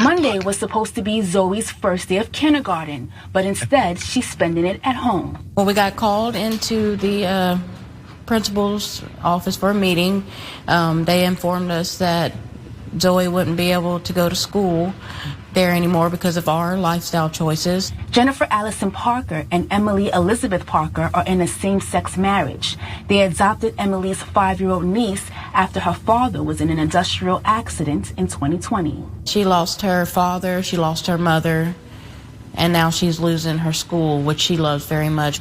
Monday was supposed to be Zoey's first day of kindergarten, but instead she's spending it at home. Well, we got called into the principal's office for a meeting. They informed us that Zoey wouldn't be able to go to school there anymore because of our lifestyle choices. Jennifer Allison Parker and Emily Elizabeth Parker are in a same-sex marriage. They adopted Emily's 5-year-old niece after her father was in an industrial accident in 2020. She lost her father, she lost her mother, and now she's losing her school, which she loves very much.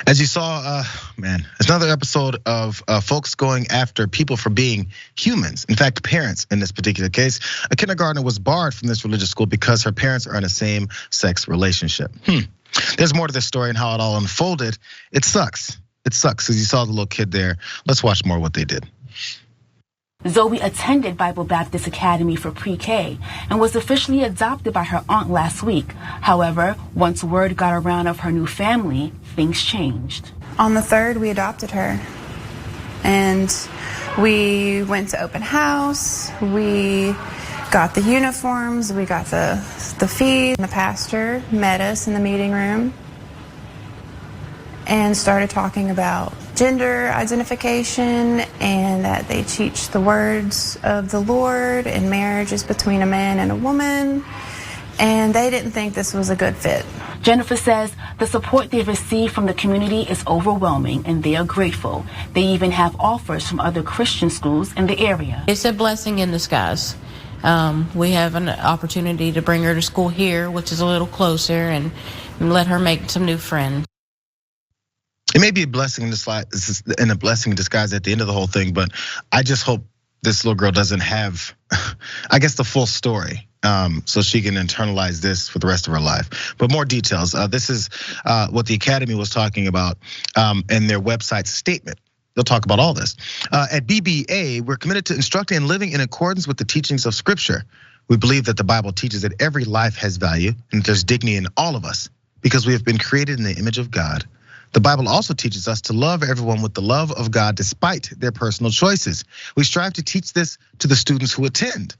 As you saw, man, it's another episode of folks going after people for being humans. In fact, parents in this particular case. A kindergartner was barred from this religious school because her parents are in a same-sex relationship. There's more to this story and how it all unfolded. It sucks. It sucks because you saw the little kid there. Let's watch more of what they did. Zoey attended Bible Baptist Academy for pre-K and was officially adopted by her aunt last week. However, once word got around of her new family, things changed. On the 3rd, we adopted her. And we went to open house. We got the uniforms. We got the feed. The pastor met us in the meeting room and started talking about gender identification and that they teach the words of the Lord and marriage is between a man and a woman. And they didn't think this was a good fit. Jennifer says the support they've received from the community is overwhelming and they are grateful. They even have offers from other Christian schools in the area. It's a blessing in disguise. We have an opportunity to bring her to school here, which is a little closer, and let her make some new friends. It may be a blessing in disguise, and a blessing in disguise at the end of the whole thing, but I just hope this little girl doesn't have, I guess, the full story, so she can internalize this for the rest of her life. But more details. This is what the Academy was talking about in their website statement. They'll talk about all this. At BBA, we're committed to instructing and living in accordance with the teachings of Scripture. We believe that the Bible teaches that every life has value and that there's dignity in all of us because we have been created in the image of God. The Bible also teaches us to love everyone with the love of God despite their personal choices. We strive to teach this to the students who attend.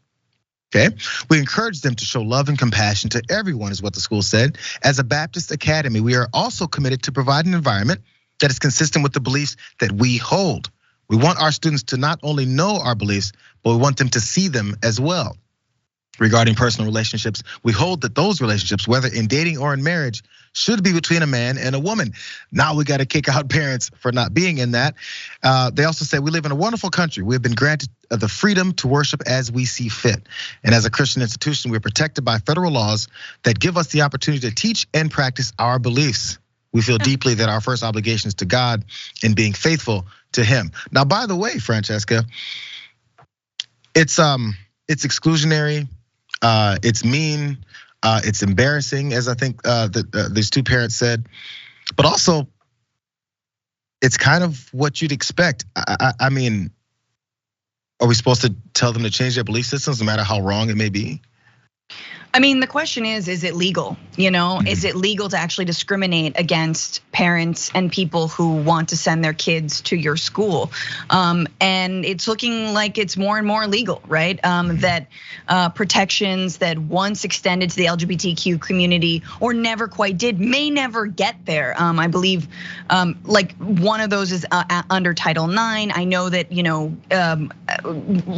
Okay, we encourage them to show love and compassion to everyone, is what the school said. As a Baptist academy, we are also committed to provide an environment that is consistent with the beliefs that we hold. We want our students to not only know our beliefs, but we want them to see them as well. Regarding personal relationships, we hold that those relationships, whether in dating or in marriage, should be between a man and a woman. Now we got to kick out parents for not being in that. They also say we live in a wonderful country. We have been granted the freedom to worship as we see fit. And as a Christian institution, we're protected by federal laws that give us the opportunity to teach and practice our beliefs. We feel deeply that our first obligation is to God and being faithful to Him. Now, by the way, Francesca, it's exclusionary. It's mean, it's embarrassing, as I think these two parents said, but also it's kind of what you'd expect. I mean, are we supposed to tell them to change their belief systems no matter how wrong it may be? I mean, the question is it legal? Is it legal to actually discriminate against parents and people who want to send their kids to your school? And it's looking like it's more and more legal, right? That protections that once extended to the LGBTQ community or never quite did may never get there. I believe like one of those is under Title IX. I know that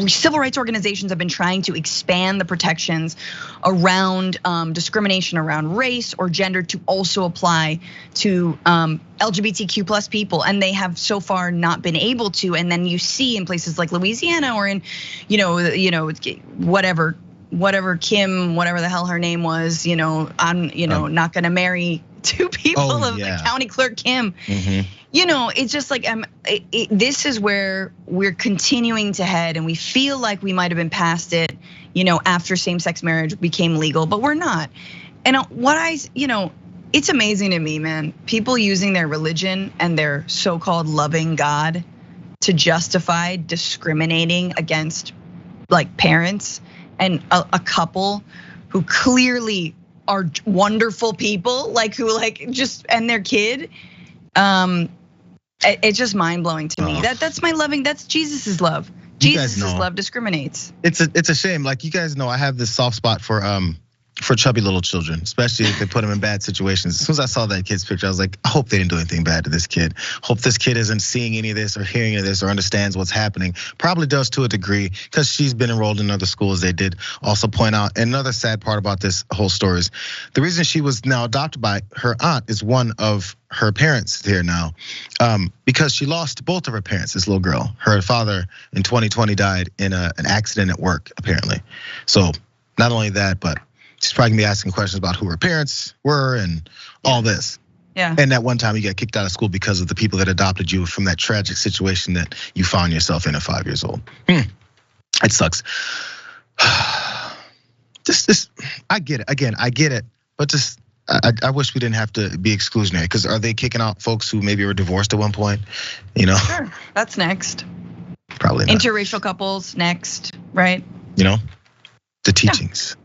civil rights organizations have been trying to expand the protections around discrimination around race or gender to also apply to LGBTQ plus people, and they have so far not been able to. And then you see in places like Louisiana or in, whatever Kim, whatever the hell her name was, I'm not gonna marry two people of the county clerk Kim. It's just like this is where we're continuing to head, and we feel like we might have been past it, after same-sex marriage became legal, but we're not. And it's amazing to me, man. People using their religion and their so-called loving God to justify discriminating against like parents and a couple who clearly are wonderful people, and their kid. It's just mind blowing to me. That's my loving. That's Jesus's love. Jesus' love discriminates. It's a shame. Like, you guys know, I have this soft spot for chubby little children, especially if they put them in bad situations. As soon as I saw that kid's picture, I was like, I hope they didn't do anything bad to this kid. Hope this kid isn't seeing any of this or hearing any of this or understands what's happening. Probably does to a degree, because she's been enrolled in other schools. They did also point out another sad part about this whole story is the reason she was now adopted by her aunt is one of her parents here now, because she lost both of her parents, this little girl. Her father in 2020 died in an accident at work, apparently. So not only that, but she's probably gonna be asking questions about who her parents were and all this. Yeah. And that one time you got kicked out of school because of the people that adopted you from that tragic situation that you found yourself in at 5 years old. It sucks. This, I get it. Again, I get it, but just I wish we didn't have to be exclusionary. Because are they kicking out folks who maybe were divorced at one point? You know. Sure, that's next. Probably not. Interracial couples next, right? You know, the teachings.